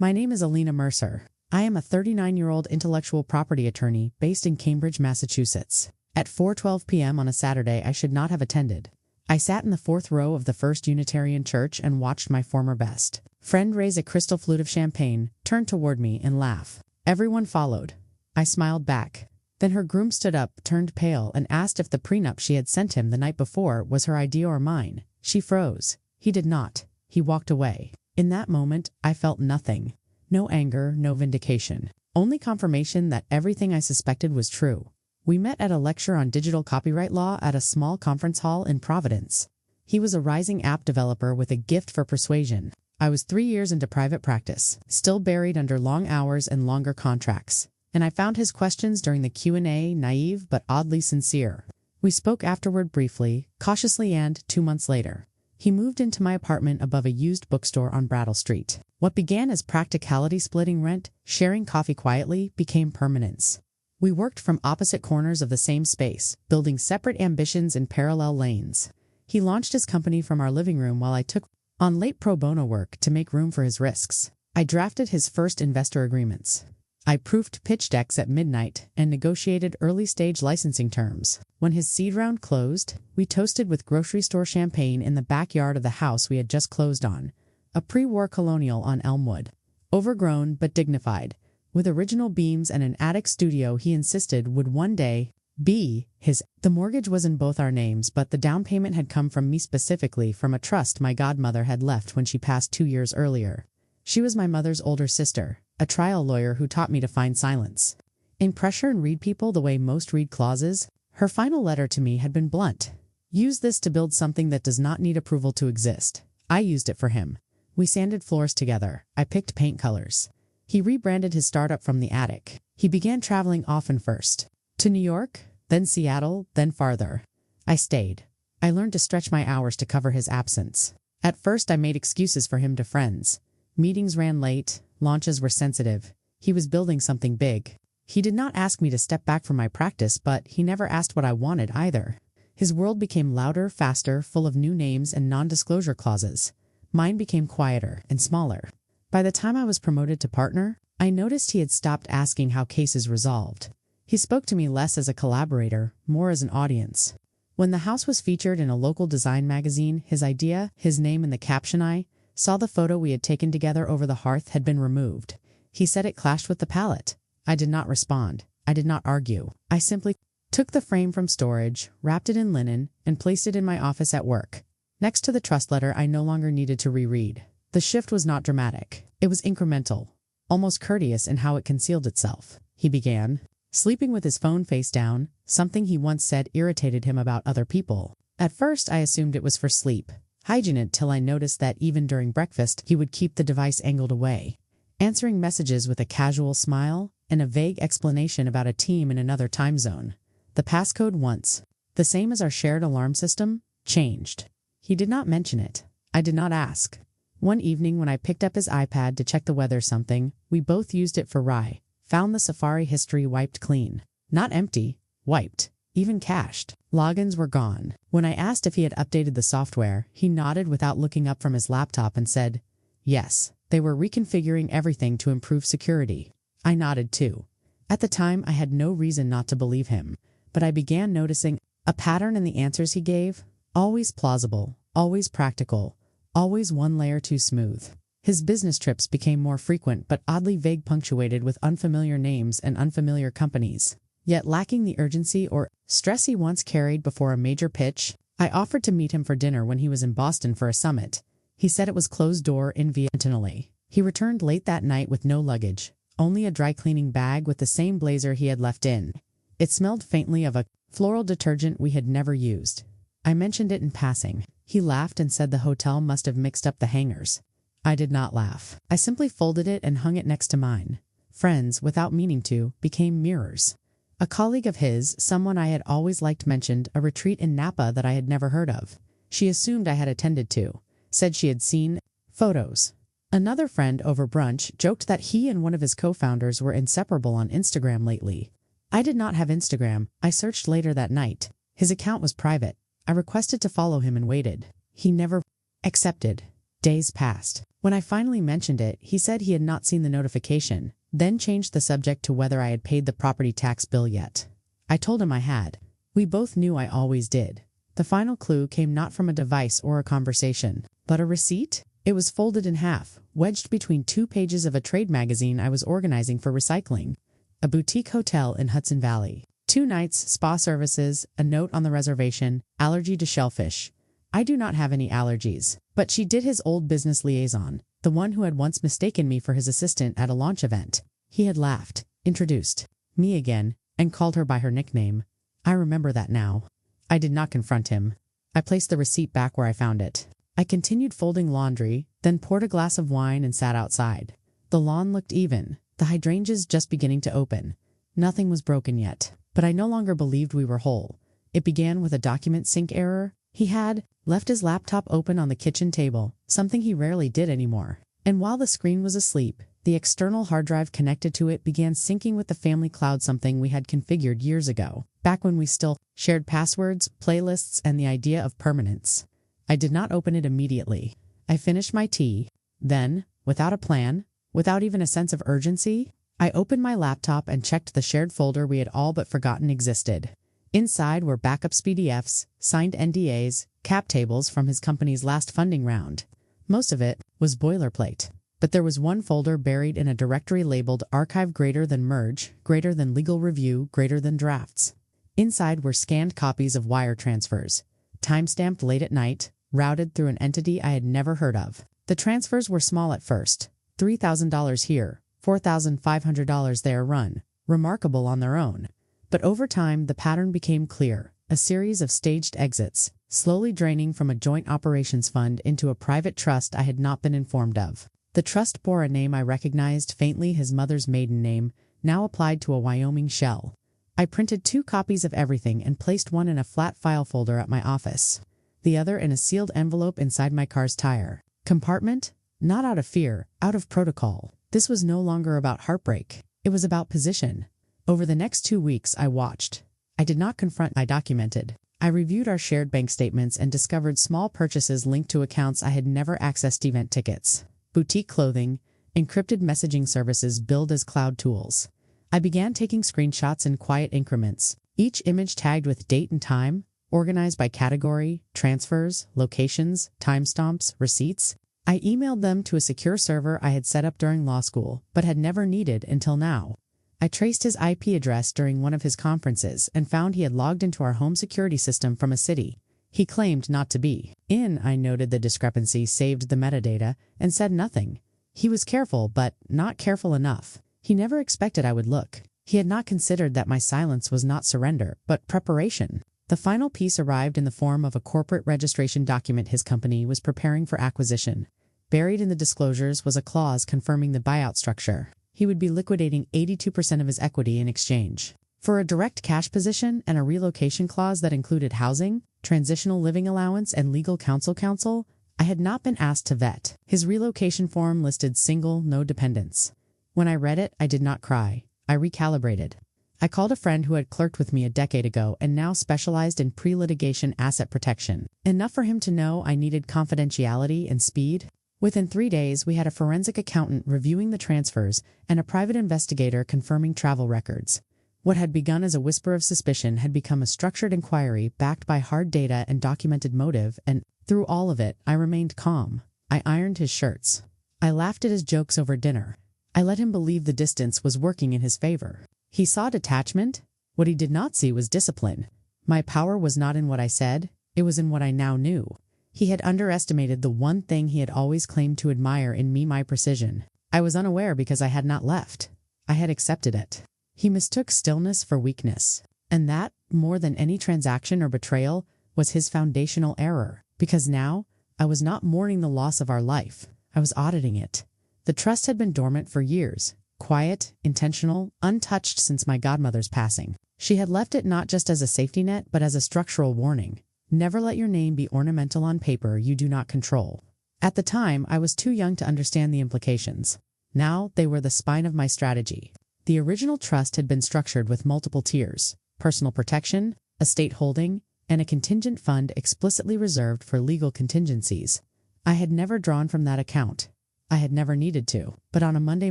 My name is Alina Mercer. I am a 39-year-old intellectual property attorney based in Cambridge, Massachusetts. At 4:12 p.m. on a Saturday I should not have attended. I sat in the fourth row of the First Unitarian Church and watched my former best friend raise a crystal flute of champagne, turn toward me, and laugh. Everyone followed. I smiled back. Then her groom stood up, turned pale, and asked if the prenup she had sent him the night before was her idea or mine. She froze. He did not. He walked away. In that moment, I felt nothing. No anger, no vindication. Only confirmation that everything I suspected was true. We met at a lecture on digital copyright law at a small conference hall in Providence. He was a rising app developer with a gift for persuasion. I was 3 years into private practice, still buried under long hours and longer contracts. And I found his questions during the Q&A naive but oddly sincere. We spoke afterward briefly, cautiously, and 2 months later, he moved into my apartment above a used bookstore on Brattle Street. What began as practicality, splitting rent, sharing coffee quietly, became permanence. We worked from opposite corners of the same space, building separate ambitions in parallel lanes. He launched his company from our living room while I took on late pro bono work to make room for his risks. I drafted his first investor agreements. I proofed pitch decks at midnight and negotiated early-stage licensing terms. When his seed round closed, we toasted with grocery store champagne in the backyard of the house we had just closed on, a pre-war colonial on Elmwood. Overgrown but dignified, with original beams and an attic studio he insisted would one day be his. The mortgage was in both our names, but the down payment had come from me specifically from a trust my godmother had left when she passed 2 years earlier. She was my mother's older sister, a trial lawyer who taught me to find silence in pressure and read people the way most read clauses. Her final letter to me had been blunt. Use this to build something that does not need approval to exist. I used it for him. We sanded floors together. I picked paint colors. He rebranded his startup from the attic. He began traveling often, first to New York, then Seattle, then farther. I stayed. I learned to stretch my hours to cover his absence. At first I made excuses for him to friends. Meetings ran late, launches were sensitive. He was building something big. He did not ask me to step back from my practice, but he never asked what I wanted either. His world became louder, faster, full of new names and non-disclosure clauses. Mine became quieter and smaller. By the time I was promoted to partner, I noticed he had stopped asking how cases resolved. He spoke to me less as a collaborator, more as an audience. When the house was featured in a local design magazine, his idea, his name in the caption, I saw the photo we had taken together over the hearth had been removed. He said it clashed with the palette. I did not respond. I did not argue. I simply took the frame from storage, wrapped it in linen, and placed it in my office at work. Next to the trust letter I no longer needed to reread. The shift was not dramatic. It was incremental, almost courteous in how it concealed itself. He began sleeping with his phone face down, something he once said irritated him about other people. At first I assumed it was for sleep. Hygiene it till I noticed that even during breakfast he would keep the device angled away, answering messages with a casual smile and a vague explanation about a team in another time zone. The passcode once, the same as our shared alarm system, changed. He did not mention it. I did not ask. One evening when I picked up his iPad to check the weather something, we both used it for Rye, found the Safari history wiped clean. Not empty, wiped. Even cached. Logins were gone. When I asked if he had updated the software, he nodded without looking up from his laptop and said, yes, they were reconfiguring everything to improve security. I nodded too. At the time, I had no reason not to believe him, but I began noticing a pattern in the answers he gave. Always plausible, always practical, always one layer too smooth. His business trips became more frequent but oddly vague, punctuated with unfamiliar names and unfamiliar companies. Yet lacking the urgency or stress he once carried before a major pitch. I offered to meet him for dinner when he was in Boston for a summit. He said it was closed door intentionally. He returned late that night with no luggage, only a dry cleaning bag with the same blazer he had left in. It smelled faintly of a floral detergent we had never used. I mentioned it in passing. He laughed and said the hotel must have mixed up the hangers. I did not laugh. I simply folded it and hung it next to mine. Friends, without meaning to, became mirrors. A colleague of his, someone I had always liked, mentioned a retreat in Napa that I had never heard of. She assumed I had attended to, said she had seen photos. Another friend over brunch joked that he and one of his co-founders were inseparable on Instagram lately. I did not have Instagram. I searched later that night. His account was private. I requested to follow him and waited. He never accepted. Days passed. When I finally mentioned it, he said he had not seen the notification, then changed the subject to whether I had paid the property tax bill yet. I told him I had. We both knew I always did. The final clue came not from a device or a conversation, but a receipt. It was folded in half, wedged between 2 pages of a trade magazine I was organizing for recycling. A boutique hotel in Hudson Valley. 2 nights, spa services, a note on the reservation, allergy to shellfish. I do not have any allergies, but she did his old business liaison, the one who had once mistaken me for his assistant at a launch event. He had laughed, introduced me again, and called her by her nickname. I remember that now. I did not confront him. I placed the receipt back where I found it. I continued folding laundry, then poured a glass of wine and sat outside. The lawn looked even, the hydrangeas just beginning to open. Nothing was broken yet, but I no longer believed we were whole. It began with a document sync error. He had left his laptop open on the kitchen table, something he rarely did anymore. And while the screen was asleep, the external hard drive connected to it began syncing with the family cloud, something we had configured years ago, back when we still shared passwords, playlists, and the idea of permanence. I did not open it immediately. I finished my tea. Then, without a plan, without even a sense of urgency, I opened my laptop and checked the shared folder we had all but forgotten existed. Inside were backups, PDFs, signed NDAs, cap tables from his company's last funding round. Most of it was boilerplate. But there was one folder buried in a directory labeled Archive greater than Merge, greater than Legal Review, greater than Drafts. Inside were scanned copies of wire transfers, timestamped late at night, routed through an entity I had never heard of. The transfers were small at first, $3,000 here, $4,500 there run, remarkable on their own. But over time the pattern became clear, a series of staged exits, slowly draining from a joint operations fund into a private trust I had not been informed of. The trust bore a name I recognized faintly, his mother's maiden name, now applied to a Wyoming shell. I printed 2 copies of everything and placed one in a flat file folder at my office, the other in a sealed envelope inside my car's tire compartment, not out of fear, out of protocol. This was no longer about heartbreak. It was about position. Over the next 2 weeks I watched. I did not confront, I documented. I reviewed our shared bank statements and discovered small purchases linked to accounts I had never accessed, event tickets, boutique clothing, encrypted messaging services billed as cloud tools. I began taking screenshots in quiet increments, each image tagged with date and time, organized by category, transfers, locations, timestamps, receipts. I emailed them to a secure server I had set up during law school, but had never needed until now. I traced his IP address during one of his conferences and found he had logged into our home security system from a city he claimed not to be in. I noted the discrepancy, saved the metadata, and said nothing. He was careful, but not careful enough. He never expected I would look. He had not considered that my silence was not surrender, but preparation. The final piece arrived in the form of a corporate registration document his company was preparing for acquisition. Buried in the disclosures was a clause confirming the buyout structure. He would be liquidating 82% of his equity in exchange for a direct cash position and a relocation clause that included housing, transitional living allowance, and legal counsel. I had not been asked to vet. His relocation form listed single, no dependents. When I read it, I did not cry. I recalibrated. I called a friend who had clerked with me a decade ago and now specialized in pre-litigation asset protection. Enough for him to know I needed confidentiality and speed. Within 3 days, we had a forensic accountant reviewing the transfers and a private investigator confirming travel records. What had begun as a whisper of suspicion had become a structured inquiry backed by hard data and documented motive, and through all of it, I remained calm. I ironed his shirts. I laughed at his jokes over dinner. I let him believe the distance was working in his favor. He saw detachment. What he did not see was discipline. My power was not in what I said, it was in what I now knew. He had underestimated the one thing he had always claimed to admire in me, my precision. I was unaware because I had not left. I had accepted it. He mistook stillness for weakness. And that, more than any transaction or betrayal, was his foundational error. Because now, I was not mourning the loss of our life. I was auditing it. The trust had been dormant for years. Quiet, intentional, untouched since my godmother's passing. She had left it not just as a safety net, but as a structural warning. Never let your name be ornamental on paper you do not control. At the time, I was too young to understand the implications. Now, they were the spine of my strategy. The original trust had been structured with multiple tiers: personal protection, estate holding, and a contingent fund explicitly reserved for legal contingencies. I had never drawn from that account. I had never needed to. But on a Monday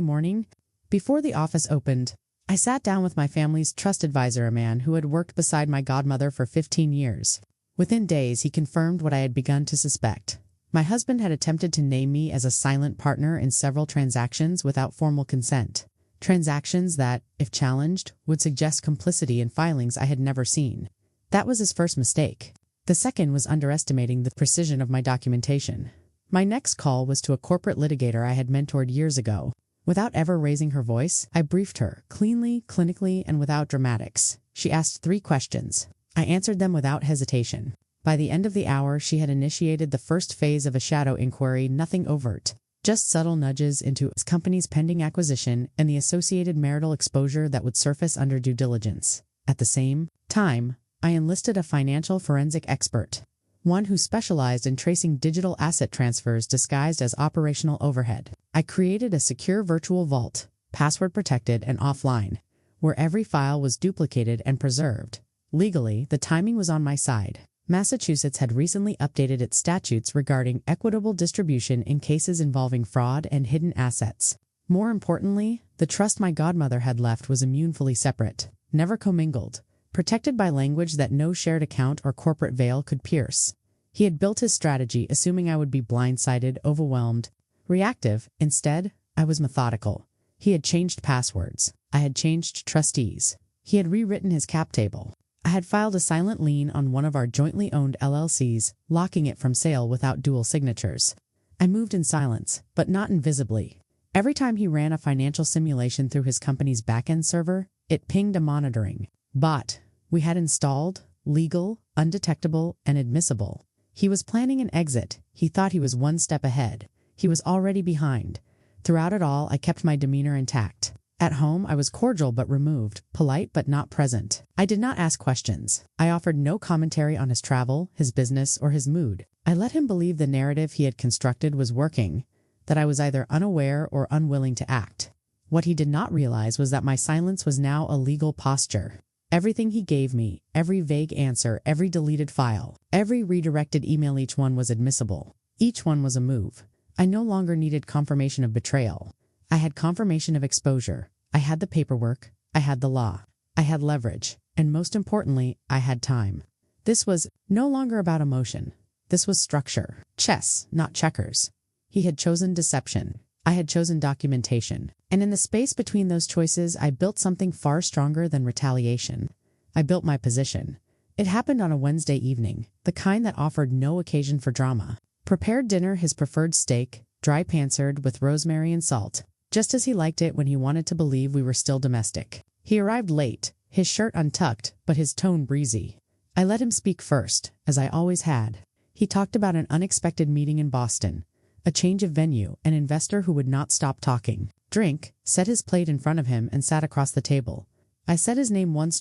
morning, before the office opened, I sat down with my family's trust advisor, a man who had worked beside my godmother for 15 years. Within days, he confirmed what I had begun to suspect. My husband had attempted to name me as a silent partner in several transactions without formal consent. Transactions that, if challenged, would suggest complicity in filings I had never seen. That was his first mistake. The second was underestimating the precision of my documentation. My next call was to a corporate litigator I had mentored years ago. Without ever raising her voice, I briefed her, cleanly, clinically, and without dramatics. She asked 3 questions. I answered them without hesitation. By the end of the hour, she had initiated the first phase of a shadow inquiry, nothing overt. Just subtle nudges into his company's pending acquisition and the associated marital exposure that would surface under due diligence. At the same time, I enlisted a financial forensic expert, one who specialized in tracing digital asset transfers disguised as operational overhead. I created a secure virtual vault, password protected and offline, where every file was duplicated and preserved. Legally, the timing was on my side. Massachusetts had recently updated its statutes regarding equitable distribution in cases involving fraud and hidden assets. More importantly, the trust my godmother had left was immunefully separate, never commingled, protected by language that no shared account or corporate veil could pierce. He had built his strategy assuming I would be blindsided, overwhelmed, reactive. Instead, I was methodical. He had changed passwords. I had changed trustees. He had rewritten his cap table. I had filed a silent lien on one of our jointly owned LLCs, locking it from sale without dual signatures. I moved in silence, but not invisibly. Every time he ran a financial simulation through his company's back-end server, it pinged a monitoring bot we had installed, legal, undetectable, and admissible. He was planning an exit. He thought he was one step ahead. He was already behind. Throughout it all, I kept my demeanor intact. At home, I was cordial but removed, polite but not present. I did not ask questions. I offered no commentary on his travel, his business, or his mood. I let him believe the narrative he had constructed was working, that I was either unaware or unwilling to act. What he did not realize was that my silence was now a legal posture. Everything he gave me, every vague answer, every deleted file, every redirected email, each one was admissible. Each one was a move. I no longer needed confirmation of betrayal. I had confirmation of exposure. I had the paperwork. I had the law. I had leverage. And most importantly, I had time. This was no longer about emotion. This was structure. Chess, not checkers. He had chosen deception. I had chosen documentation. And in the space between those choices, I built something far stronger than retaliation. I built my position. It happened on a Wednesday evening, the kind that offered no occasion for drama. Prepared dinner, his preferred steak, dry pansered with rosemary and salt, just as he liked it when he wanted to believe we were still domestic. He arrived late, his shirt untucked, but his tone breezy. I let him speak first, as I always had. He talked about an unexpected meeting in Boston, a change of venue, an investor who would not stop talking. Drink, set his plate in front of him and sat across the table. I said his name once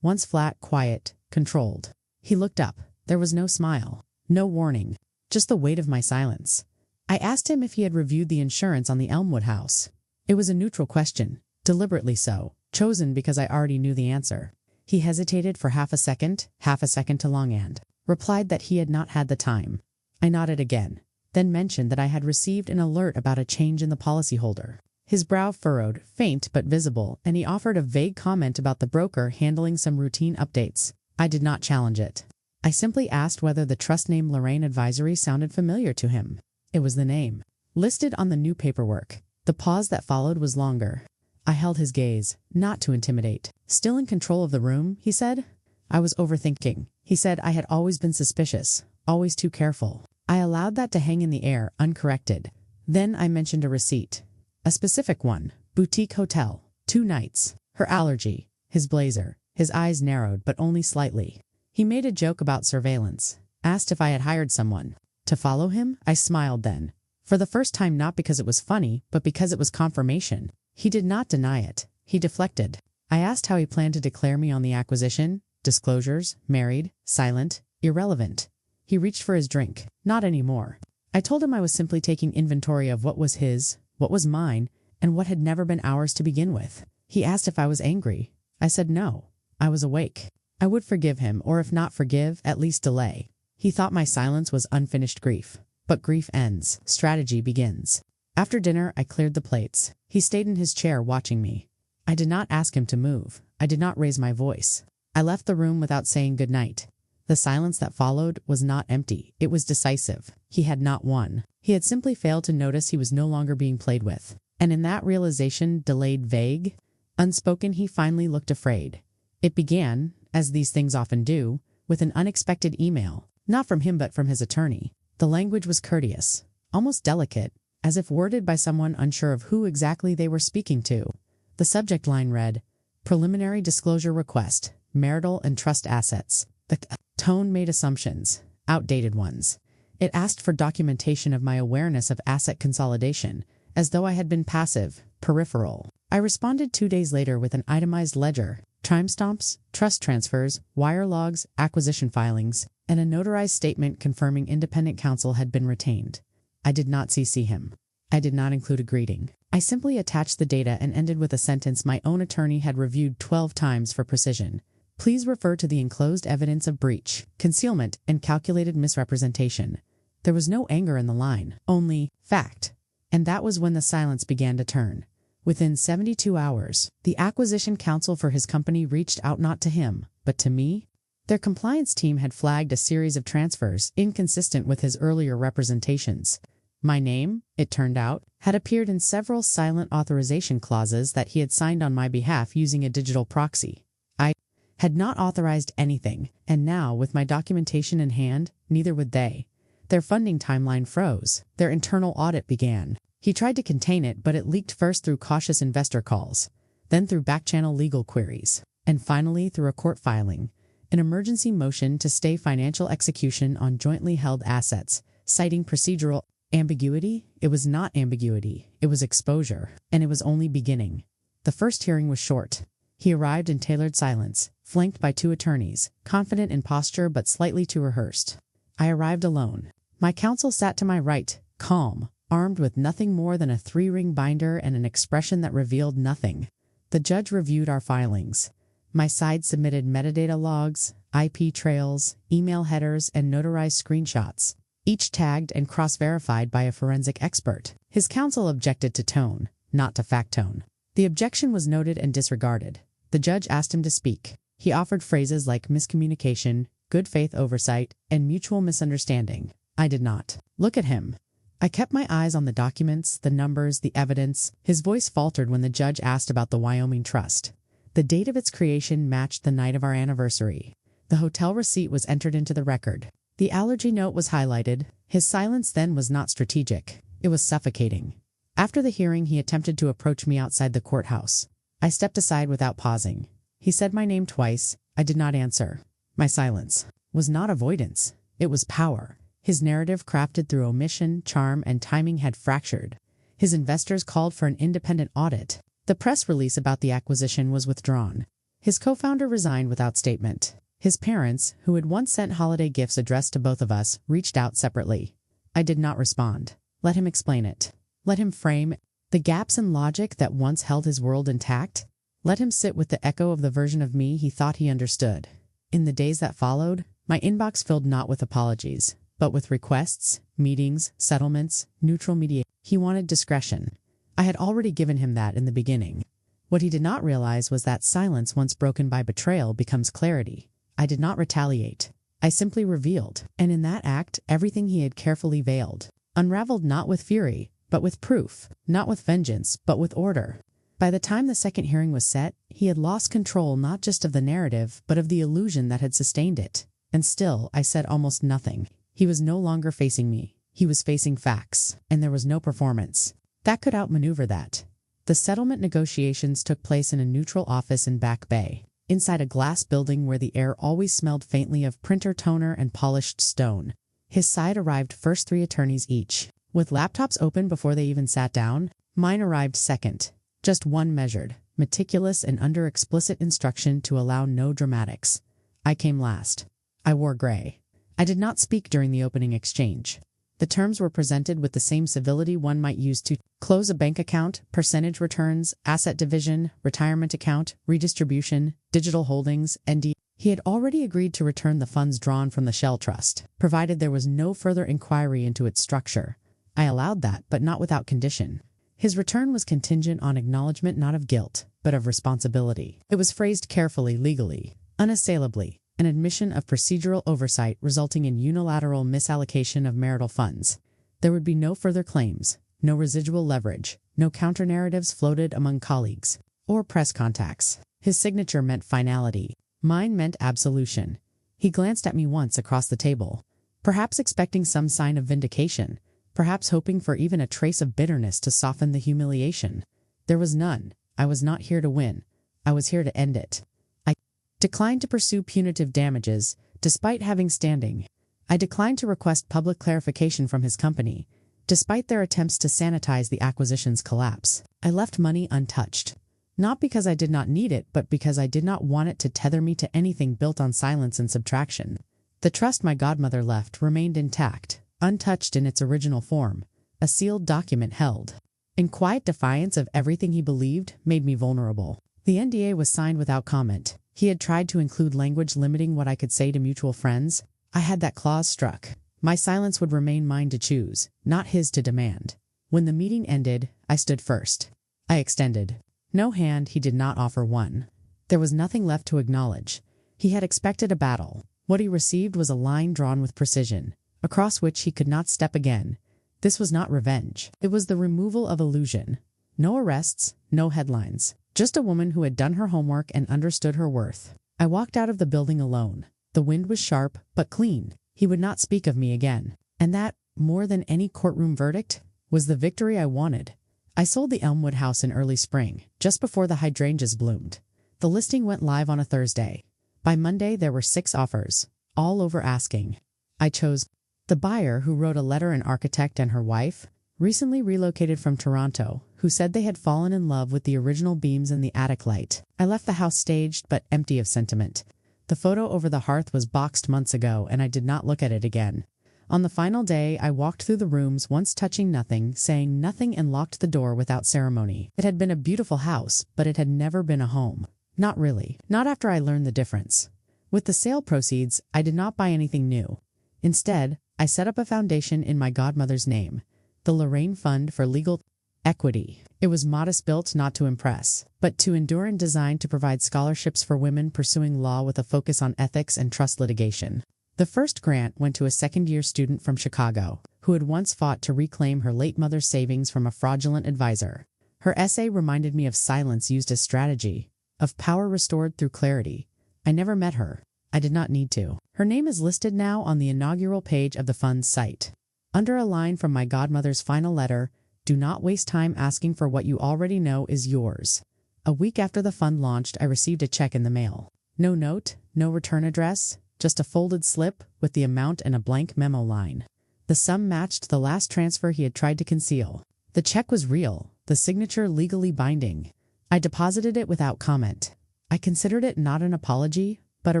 flat, quiet, controlled. He looked up. There was no smile, no warning, just the weight of my silence. I asked him if he had reviewed the insurance on the Elmwood house. It was a neutral question, deliberately so, chosen because I already knew the answer. He hesitated for half a second to longhand, replied that he had not had the time. I nodded again, then mentioned that I had received an alert about a change in the policyholder. His brow furrowed, faint but visible, and he offered a vague comment about the broker handling some routine updates. I did not challenge it. I simply asked whether the trust name Lorraine Advisory sounded familiar to him. It was the name listed on the new paperwork. The pause that followed was longer. I held his gaze, not to intimidate. Still in control of the room, he said. I was overthinking. He said I had always been suspicious, always too careful. I allowed that to hang in the air, uncorrected. Then I mentioned a receipt. A specific one. Boutique hotel. 2 nights. Her allergy. His blazer. His eyes narrowed, but only slightly. He made a joke about surveillance. Asked if I had hired someone to follow him. I smiled then. For the first time, not because it was funny, but because it was confirmation. He did not deny it. He deflected. I asked how he planned to declare me on the acquisition. Disclosures. Married. Silent. Irrelevant. He reached for his drink. Not anymore. I told him I was simply taking inventory of what was his, what was mine, and what had never been ours to begin with. He asked if I was angry. I said no. I was awake. I would forgive him, or if not forgive, at least delay. He thought my silence was unfinished grief. But grief ends, strategy begins. After dinner, I cleared the plates. He stayed in his chair watching me. I did not ask him to move. I did not raise my voice. I left the room without saying goodnight. The silence that followed was not empty. It was decisive. He had not won. He had simply failed to notice he was no longer being played with. And in that realization, delayed, vague, unspoken, he finally looked afraid. It began, as these things often do, with an unexpected email, not from him but from his attorney. The language was courteous, almost delicate, as if worded by someone unsure of who exactly they were speaking to. The subject line read, "Preliminary disclosure request, marital and trust assets." The tone made assumptions, outdated ones. It asked for documentation of my awareness of asset consolidation, as though I had been passive, peripheral. I responded 2 days later with an itemized ledger, timestamps, trust transfers, wire logs, acquisition filings, and a notarized statement confirming independent counsel had been retained. I did not CC him. I did not include a greeting. I simply attached the data and ended with a sentence my own attorney had reviewed 12 times for precision. Please refer to the enclosed evidence of breach, concealment, and calculated misrepresentation. There was no anger in the line, only fact. And that was when the silence began to turn. Within 72 hours, the acquisition counsel for his company reached out not to him, but to me. Their compliance team had flagged a series of transfers inconsistent with his earlier representations. My name, it turned out, had appeared in several silent authorization clauses that he had signed on my behalf using a digital proxy. I had not authorized anything, and now, with my documentation in hand, neither would they. Their funding timeline froze. Their internal audit began. He tried to contain it, but it leaked first through cautious investor calls, then through back-channel legal queries, and finally through a court filing, an emergency motion to stay financial execution on jointly held assets, citing procedural ambiguity. It was not ambiguity, it was exposure, and it was only beginning. The first hearing was short. He arrived in tailored silence, flanked by 2 attorneys, confident in posture but slightly too rehearsed. I arrived alone. My counsel sat to my right, calm, armed with nothing more than a 3-ring binder and an expression that revealed nothing. The judge reviewed our filings. My side submitted metadata logs, IP trails, email headers, and notarized screenshots, each tagged and cross-verified by a forensic expert. His counsel objected to tone, not to fact tone. The objection was noted and disregarded. The judge asked him to speak. He offered phrases like miscommunication, good faith oversight, and mutual misunderstanding. I did not. Look at him. I kept my eyes on the documents, the numbers, the evidence. His voice faltered when the judge asked about the Wyoming Trust. The date of its creation matched the night of our anniversary. The hotel receipt was entered into the record. The allergy note was highlighted. His silence then was not strategic. It was suffocating. After the hearing, he attempted to approach me outside the courthouse. I stepped aside without pausing. He said my name twice. I did not answer. My silence was not avoidance. It was power. His narrative, crafted through omission, charm, and timing, had fractured. His investors called for an independent audit. The press release about the acquisition was withdrawn. His co-founder resigned without statement. His parents, who had once sent holiday gifts addressed to both of us, reached out separately. I did not respond. Let him explain it. Let him frame the gaps in logic that once held his world intact. Let him sit with the echo of the version of me he thought he understood. In the days that followed, my inbox filled not with apologies, but with requests, meetings, settlements, neutral mediation. He wanted discretion. I had already given him that in the beginning. What he did not realize was that silence once broken by betrayal becomes clarity. I did not retaliate. I simply revealed, and in that act, everything he had carefully veiled, unraveled not with fury, but with proof, not with vengeance, but with order. By the time the second hearing was set, he had lost control not just of the narrative, but of the illusion that had sustained it. And still, I said almost nothing. He was no longer facing me. He was facing facts, and there was no performance that could outmaneuver that. The settlement negotiations took place in a neutral office in Back Bay, inside a glass building where the air always smelled faintly of printer toner and polished stone. His side arrived first, 3 attorneys each, with laptops open before they even sat down. Mine arrived second, just one measured, meticulous and under explicit instruction to allow no dramatics. I came last. I wore gray. I did not speak during the opening exchange. The terms were presented with the same civility one might use to close a bank account, percentage returns, asset division, retirement account, redistribution, digital holdings, ND. He had already agreed to return the funds drawn from the Shell Trust, provided there was no further inquiry into its structure. I allowed that, but not without condition. His return was contingent on acknowledgement not of guilt, but of responsibility. It was phrased carefully legally, unassailably, an admission of procedural oversight resulting in unilateral misallocation of marital funds. There would be no further claims, no residual leverage, no counter-narratives floated among colleagues, or press contacts. His signature meant finality. Mine meant absolution. He glanced at me once across the table, perhaps expecting some sign of vindication, perhaps hoping for even a trace of bitterness to soften the humiliation. There was none. I was not here to win. I was here to end it. I declined to pursue punitive damages, despite having standing. I declined to request public clarification from his company, despite their attempts to sanitize the acquisition's collapse. I left money untouched. Not because I did not need it, but because I did not want it to tether me to anything built on silence and subtraction. The trust my godmother left remained intact, untouched in its original form, a sealed document held. In quiet defiance of everything he believed made me vulnerable. The NDA was signed without comment. He had tried to include language limiting what I could say to mutual friends. I had that clause struck. My silence would remain mine to choose, not his to demand. When the meeting ended, I stood first. I extended no hand. He did not offer one. There was nothing left to acknowledge. He had expected a battle. What he received was a line drawn with precision, across which he could not step again. This was not revenge. It was the removal of illusion. No arrests, no headlines. Just a woman who had done her homework and understood her worth. I walked out of the building alone. The wind was sharp, but clean. He would not speak of me again. And that, more than any courtroom verdict, was the victory I wanted. I sold the Elmwood house in early spring, just before the hydrangeas bloomed. The listing went live on a Thursday. By Monday, there were 6 offers, all over asking. I chose the buyer, who wrote a letter, an architect and her wife, recently relocated from Toronto, who said they had fallen in love with the original beams and the attic light. I left the house staged but empty of sentiment. The photo over the hearth was boxed months ago, and I did not look at it again. On the final day, I walked through the rooms, once touching nothing, saying nothing, and locked the door without ceremony. It had been a beautiful house, but it had never been a home. Not really. Not after I learned the difference. With the sale proceeds, I did not buy anything new. Instead, I set up a foundation in my godmother's name, the Lorraine Fund for Legal Equity. It was modest, built not to impress, but to endure, and designed to provide scholarships for women pursuing law with a focus on ethics and trust litigation. The first grant went to a second-year student from Chicago, who had once fought to reclaim her late mother's savings from a fraudulent advisor. Her essay reminded me of silence used as strategy, of power restored through clarity. I never met her. I did not need to. Her name is listed now on the inaugural page of the fund's site. Under a line from my godmother's final letter, "Do not waste time asking for what you already know is yours." A week after the fund launched, I received a check in the mail. No note, no return address, just a folded slip with the amount and a blank memo line. The sum matched the last transfer he had tried to conceal. The check was real, the signature legally binding. I deposited it without comment. I considered it not an apology, but a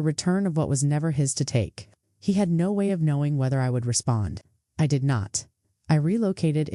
return of what was never his to take. He had no way of knowing whether I would respond. I did not. I relocated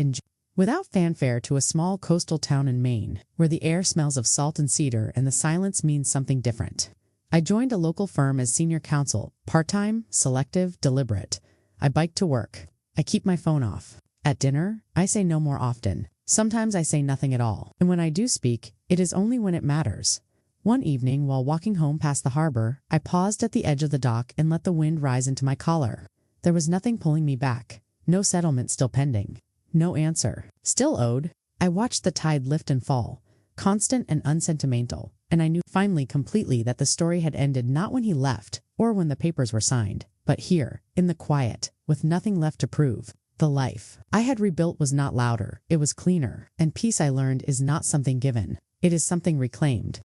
without fanfare to a small coastal town in Maine, where the air smells of salt and cedar and the silence means something different. I joined a local firm as senior counsel, part-time, selective, deliberate. I biked to work. I keep my phone off. At dinner, I say no more often. Sometimes I say nothing at all. And when I do speak, it is only when it matters. One evening, while walking home past the harbor, I paused at the edge of the dock and let the wind rise into my collar. There was nothing pulling me back. No settlement still pending. No answer. Still owed. I watched the tide lift and fall, constant and unsentimental, and I knew finally completely that the story had ended not when he left, or when the papers were signed, but here, in the quiet, with nothing left to prove. The life I had rebuilt was not louder, it was cleaner, and peace, I learned, is not something given. It is something reclaimed.